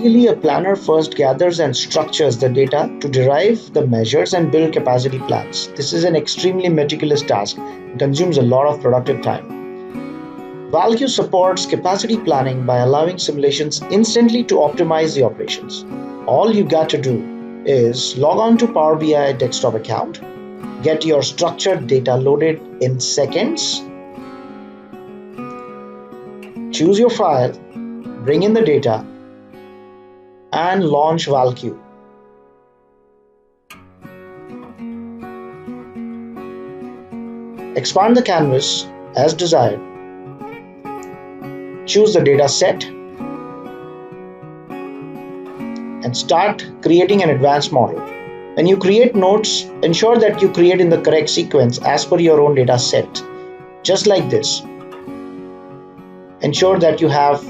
Ideally, a planner first gathers and structures the data to derive the measures and build capacity plans. This is an extremely meticulous task and consumes a lot of productive time. valQ supports capacity planning by allowing simulations instantly to optimize the operations. All you got to do is log on to Power BI desktop account, get your structured data loaded in seconds, choose your file, bring in the data, and launch valQ. Expand the canvas as desired. Choose the data set and start creating an advanced model. When you create notes, ensure that you create in the correct sequence as per your own data set, just like this. Ensure that you have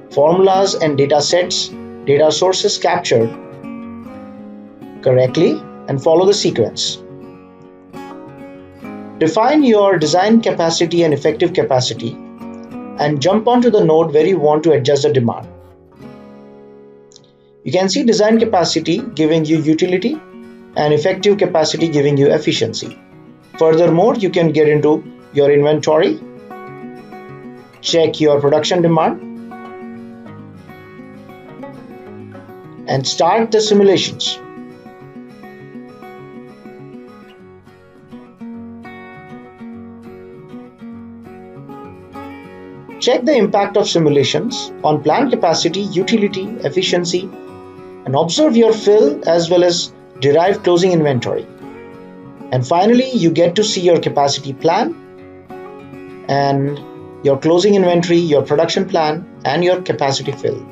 formulas and data sets, data sources captured correctly and follow the sequence. Define your design capacity and effective capacity and jump onto the node where you want to adjust the demand. You can see design capacity giving you utility and effective capacity giving you efficiency. Furthermore, you can get into your inventory, check your production demand, and start the simulations. Check the impact of simulations on plant capacity, utility, efficiency, and observe your fill as well as derive closing inventory. And finally, you get to see your capacity plan and your closing inventory, your production plan, and your capacity fill.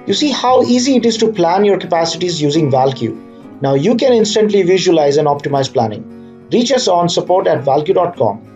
You see how easy it is to plan your capacities using valQ. Now you can instantly visualize and optimize planning. Reach us on support@valq.com.